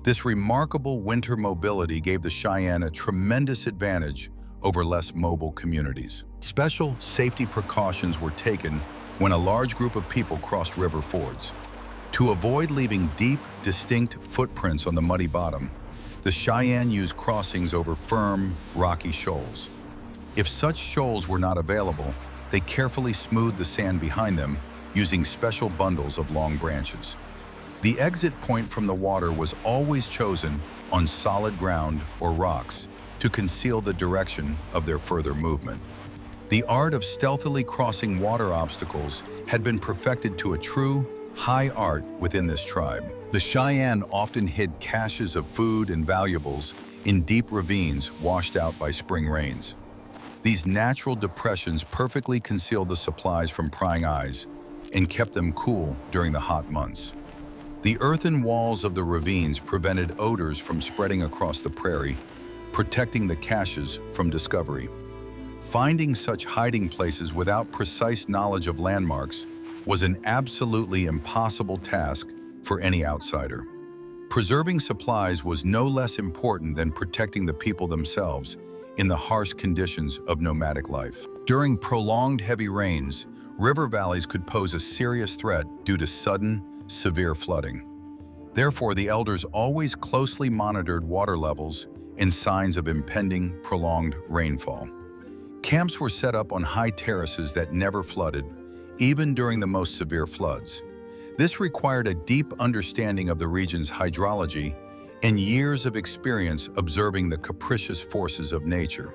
A: This remarkable winter mobility gave the Cheyenne a tremendous advantage over less mobile communities. Special safety precautions were taken when a large group of people crossed river fords. To avoid leaving deep, distinct footprints on the muddy bottom, the Cheyenne used crossings over firm, rocky shoals. If such shoals were not available, they carefully smoothed the sand behind them using special bundles of long branches. The exit point from the water was always chosen on solid ground or rocks to conceal the direction of their further movement. The art of stealthily crossing water obstacles had been perfected to a true, high art within this tribe. The Cheyenne often hid caches of food and valuables in deep ravines washed out by spring rains. These natural depressions perfectly concealed the supplies from prying eyes and kept them cool during the hot months. The earthen walls of the ravines prevented odors from spreading across the prairie, protecting the caches from discovery. Finding such hiding places without precise knowledge of landmarks was an absolutely impossible task for any outsider. Preserving supplies was no less important than protecting the people themselves in the harsh conditions of nomadic life. During prolonged heavy rains, river valleys could pose a serious threat due to sudden, severe flooding. Therefore, the elders always closely monitored water levels and signs of impending, prolonged rainfall. Camps were set up on high terraces that never flooded, even during the most severe floods. This required a deep understanding of the region's hydrology and years of experience observing the capricious forces of nature.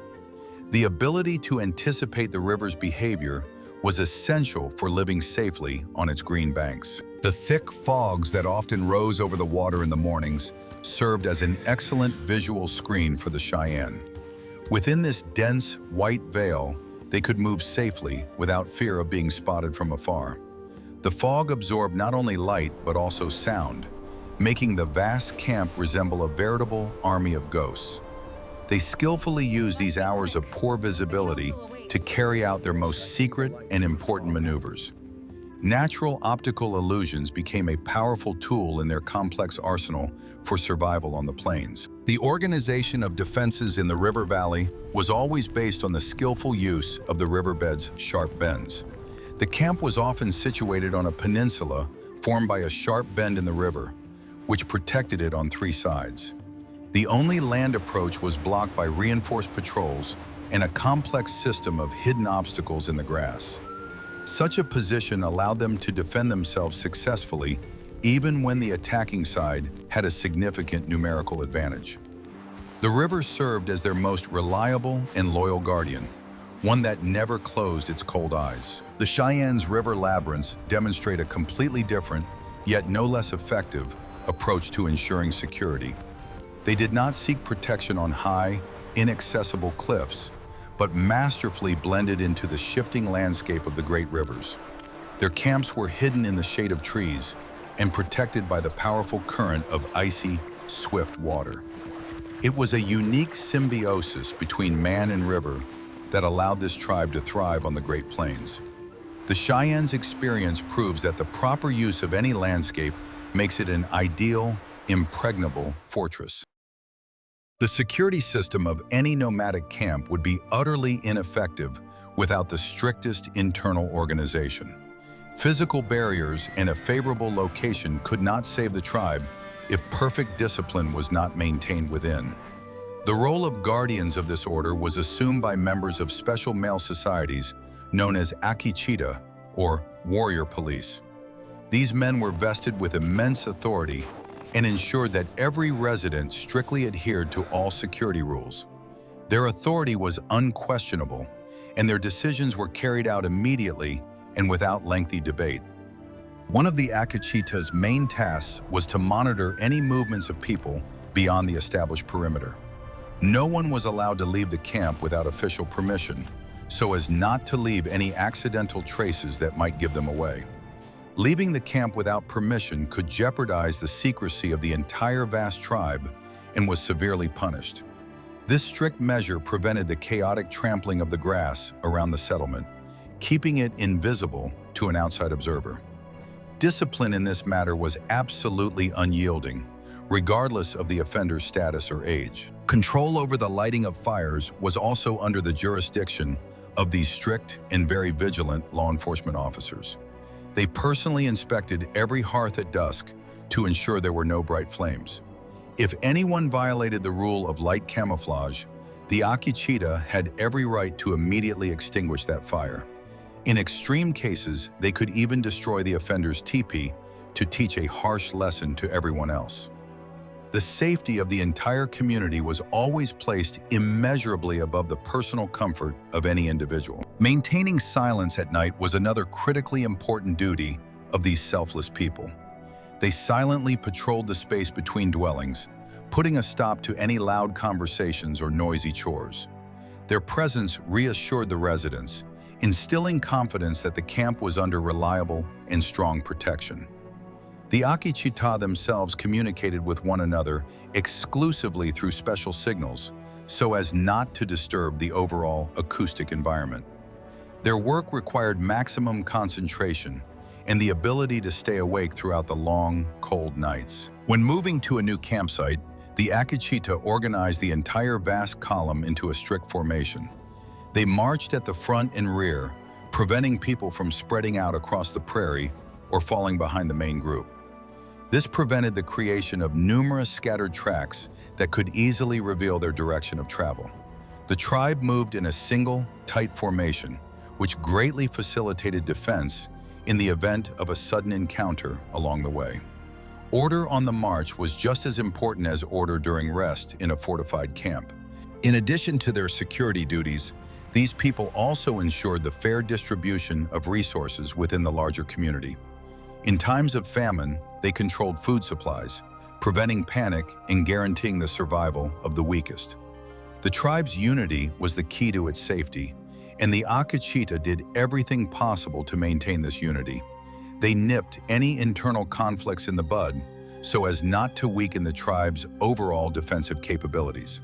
A: The ability to anticipate the river's behavior was essential for living safely on its green banks. The thick fogs that often rose over the water in the mornings served as an excellent visual screen for the Cheyenne. Within this dense, white veil, they could move safely without fear of being spotted from afar. The fog absorbed not only light but also sound, making the vast camp resemble a veritable army of ghosts. They skillfully used these hours of poor visibility to carry out their most secret and important maneuvers. Natural optical illusions became a powerful tool in their complex arsenal for survival on the plains. The organization of defenses in the river valley was always based on the skillful use of the riverbed's sharp bends. The camp was often situated on a peninsula formed by a sharp bend in the river, which protected it on three sides. The only land approach was blocked by reinforced patrols and a complex system of hidden obstacles in the grass. Such a position allowed them to defend themselves successfully, even when the attacking side had a significant numerical advantage. The river served as their most reliable and loyal guardian, one that never closed its cold eyes. The Cheyenne's river labyrinths demonstrate a completely different, yet no less effective, approach to ensuring security. They did not seek protection on high, inaccessible cliffs, but masterfully blended into the shifting landscape of the great rivers. Their camps were hidden in the shade of trees and protected by the powerful current of icy, swift water. It was a unique symbiosis between man and river that allowed this tribe to thrive on the Great Plains. The Cheyenne's experience proves that the proper use of any landscape makes it an ideal, impregnable fortress. The security system of any nomadic camp would be utterly ineffective without the strictest internal organization. Physical barriers and a favorable location could not save the tribe if perfect discipline was not maintained within. The role of guardians of this order was assumed by members of special male societies known as akichita, or warrior police. These men were vested with immense authority and ensured that every resident strictly adhered to all security rules. Their authority was unquestionable, and their decisions were carried out immediately and without lengthy debate. One of the akichita's main tasks was to monitor any movements of people beyond the established perimeter. No one was allowed to leave the camp without official permission, so as not to leave any accidental traces that might give them away. Leaving the camp without permission could jeopardize the secrecy of the entire vast tribe and was severely punished. This strict measure prevented the chaotic trampling of the grass around the settlement, keeping it invisible to an outside observer. Discipline in this matter was absolutely unyielding, regardless of the offender's status or age. Control over the lighting of fires was also under the jurisdiction of these strict and very vigilant law enforcement officers. They personally inspected every hearth at dusk to ensure there were no bright flames. If anyone violated the rule of light camouflage, the akichita had every right to immediately extinguish that fire. In extreme cases, they could even destroy the offender's tipi to teach a harsh lesson to everyone else. The safety of the entire community was always placed immeasurably above the personal comfort of any individual. Maintaining silence at night was another critically important duty of these selfless people. They silently patrolled the space between dwellings, putting a stop to any loud conversations or noisy chores. Their presence reassured the residents, instilling confidence that the camp was under reliable and strong protection. The akichita themselves communicated with one another exclusively through special signals, so as not to disturb the overall acoustic environment. Their work required maximum concentration and the ability to stay awake throughout the long, cold nights. When moving to a new campsite, the akichita organized the entire vast column into a strict formation. They marched at the front and rear, preventing people from spreading out across the prairie or falling behind the main group. This prevented the creation of numerous scattered tracks that could easily reveal their direction of travel. The tribe moved in a single, tight formation, which greatly facilitated defense in the event of a sudden encounter along the way. Order on the march was just as important as order during rest in a fortified camp. In addition to their security duties, these people also ensured the fair distribution of resources within the larger community. In times of famine, they controlled food supplies, preventing panic and guaranteeing the survival of the weakest. The tribe's unity was the key to its safety, and the akichita did everything possible to maintain this unity. They nipped any internal conflicts in the bud so as not to weaken the tribe's overall defensive capabilities.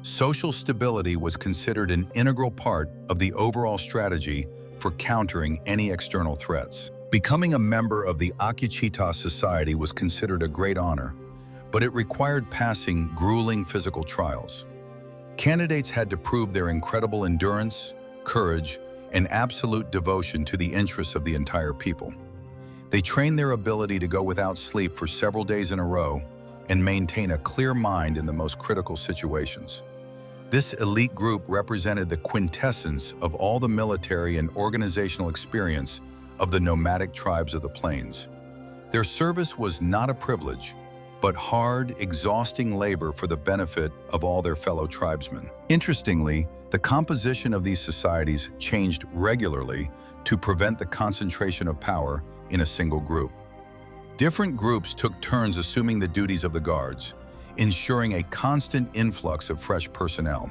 A: Social stability was considered an integral part of the overall strategy for countering any external threats. Becoming a member of the akichita society was considered a great honor, but it required passing grueling physical trials. Candidates had to prove their incredible endurance, courage, and absolute devotion to the interests of the entire people. They trained their ability to go without sleep for several days in a row and maintain a clear mind in the most critical situations. This elite group represented the quintessence of all the military and organizational experience of the nomadic tribes of the plains. Their service was not a privilege, but hard, exhausting labor for the benefit of all their fellow tribesmen. Interestingly, the composition of these societies changed regularly to prevent the concentration of power in a single group. Different groups took turns assuming the duties of the guards, ensuring a constant influx of fresh personnel.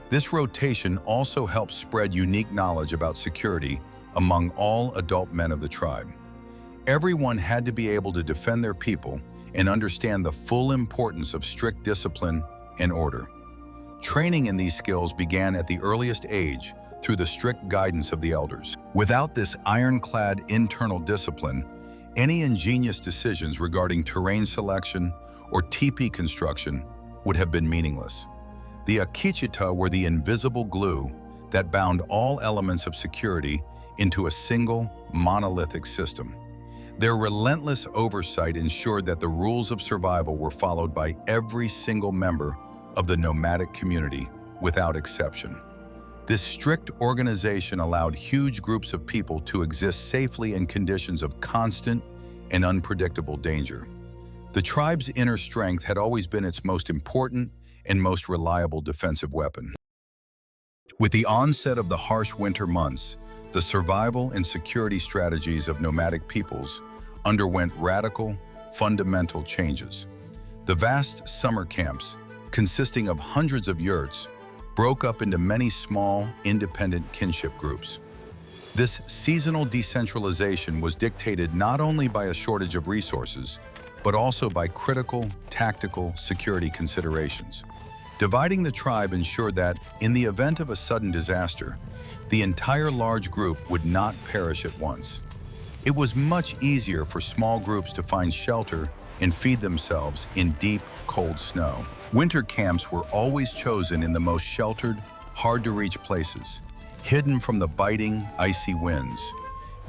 A: This rotation also helps spread unique knowledge about security among all adult men of the tribe. Everyone had to be able to defend their people and understand the full importance of strict discipline and order. Training in these skills began at the earliest age through the strict guidance of the elders. Without this ironclad internal discipline, any ingenious decisions regarding terrain selection or tipi construction would have been meaningless. The Akichita were the invisible glue that bound all elements of security into a single, monolithic system. Their relentless oversight ensured that the rules of survival were followed by every single member of the nomadic community, without exception. This strict organization allowed huge groups of people to exist safely in conditions of constant and unpredictable danger. The tribe's inner strength had always been its most important and most reliable defensive weapon. With the onset of the harsh winter months, the survival and security strategies of nomadic peoples underwent radical, fundamental changes. The vast summer camps, consisting of hundreds of yurts, broke up into many small, independent kinship groups. This seasonal decentralization was dictated not only by a shortage of resources, but also by critical, tactical security considerations. Dividing the tribe ensured that, in the event of a sudden disaster, the entire large group would not perish at once. It was much easier for small groups to find shelter and feed themselves in deep, cold snow. Winter camps were always chosen in the most sheltered, hard-to-reach places, hidden from the biting, icy winds.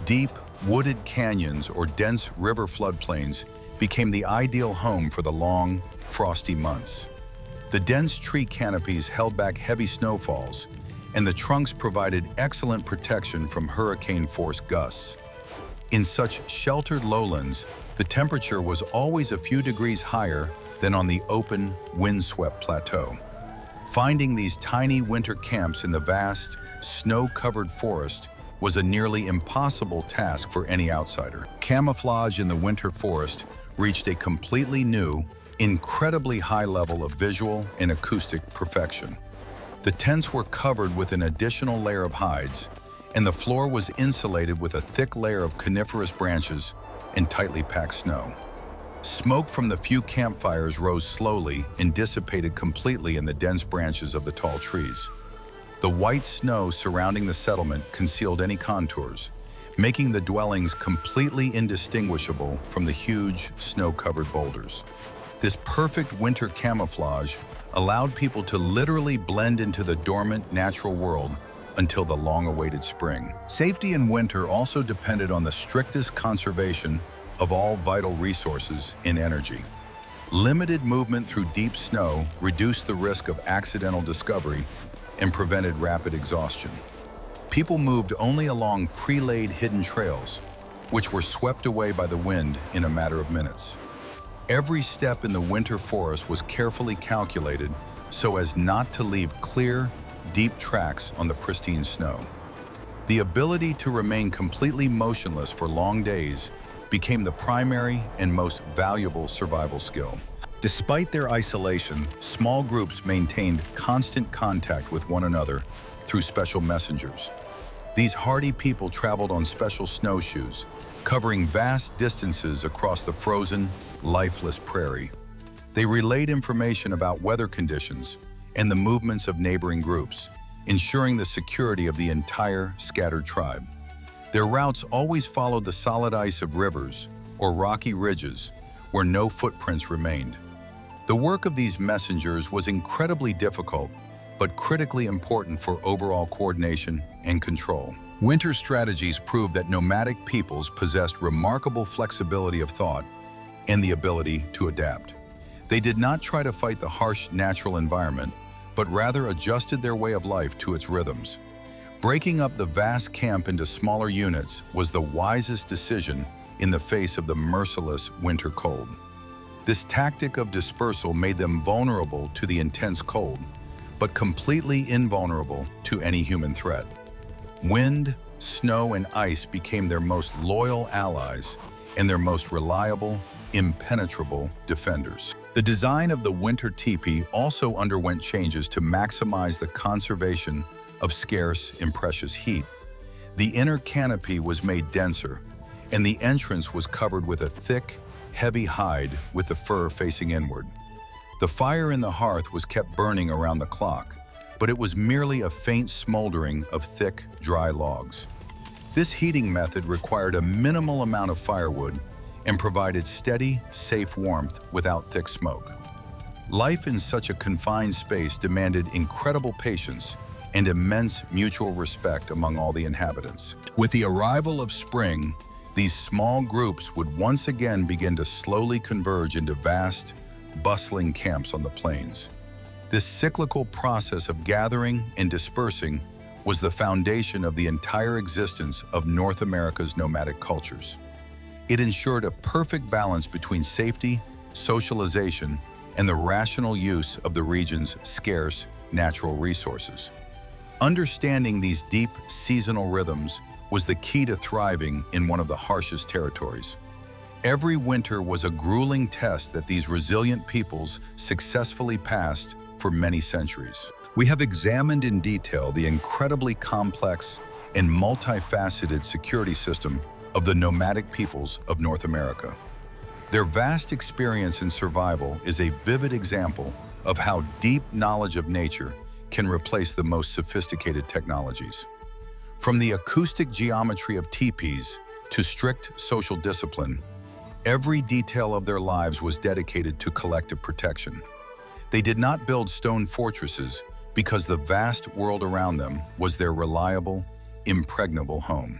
A: Deep, wooded canyons or dense river floodplains became the ideal home for the long, frosty months. The dense tree canopies held back heavy snowfalls, and the trunks provided excellent protection from hurricane-force gusts. In such sheltered lowlands, the temperature was always a few degrees higher than on the open, windswept plateau. Finding these tiny winter camps in the vast, snow-covered forest was a nearly impossible task for any outsider. Camouflage in the winter forest reached a completely new, incredibly high level of visual and acoustic perfection. The tents were covered with an additional layer of hides, and the floor was insulated with a thick layer of coniferous branches and tightly packed snow. Smoke from the few campfires rose slowly and dissipated completely in the dense branches of the tall trees. The white snow surrounding the settlement concealed any contours, making the dwellings completely indistinguishable from the huge, snow-covered boulders. This perfect winter camouflage allowed people to literally blend into the dormant natural world until the long-awaited spring. Safety in winter also depended on the strictest conservation of all vital resources and energy. Limited movement through deep snow reduced the risk of accidental discovery and prevented rapid exhaustion. People moved only along pre-laid hidden trails, which were swept away by the wind in a matter of minutes. Every step in the winter forest was carefully calculated so as not to leave clear, deep tracks on the pristine snow. The ability to remain completely motionless for long days became the primary and most valuable survival skill. Despite their isolation, small groups maintained constant contact with one another through special messengers. These hardy people traveled on special snowshoes, covering vast distances across the frozen, lifeless prairie. They relayed information about weather conditions and the movements of neighboring groups, ensuring the security of the entire scattered tribe. Their routes always followed the solid ice of rivers or rocky ridges where no footprints remained. The work of these messengers was incredibly difficult, but critically important for overall coordination and control. Winter strategies proved that nomadic peoples possessed remarkable flexibility of thought and the ability to adapt. They did not try to fight the harsh natural environment, but rather adjusted their way of life to its rhythms. Breaking up the vast camp into smaller units was the wisest decision in the face of the merciless winter cold. This tactic of dispersal made them vulnerable to the intense cold, but completely invulnerable to any human threat. Wind, snow, and ice became their most loyal allies and their most reliable, impenetrable defenders. The design of the winter teepee also underwent changes to maximize the conservation of scarce and precious heat. The inner canopy was made denser, and the entrance was covered with a thick, heavy hide with the fur facing inward. The fire in the hearth was kept burning around the clock, but it was merely a faint smoldering of thick, dry logs. This heating method required a minimal amount of firewood and provided steady, safe warmth without thick smoke. Life in such a confined space demanded incredible patience and immense mutual respect among all the inhabitants. With the arrival of spring, these small groups would once again begin to slowly converge into vast, bustling camps on the plains. This cyclical process of gathering and dispersing was the foundation of the entire existence of North America's nomadic cultures. It ensured a perfect balance between safety, socialization, and the rational use of the region's scarce natural resources. Understanding these deep seasonal rhythms was the key to thriving in one of the harshest territories. Every winter was a grueling test that these resilient peoples successfully passed for many centuries. We have examined in detail the incredibly complex and multifaceted security system of the nomadic peoples of North America. Their vast experience in survival is a vivid example of how deep knowledge of nature can replace the most sophisticated technologies. From the acoustic geometry of tipis to strict social discipline, every detail of their lives was dedicated to collective protection. They did not build stone fortresses because the vast world around them was their reliable, impregnable home.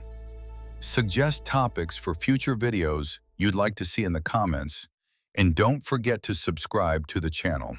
A: Suggest topics for future videos you'd like to see in the comments, and don't forget to subscribe to the channel.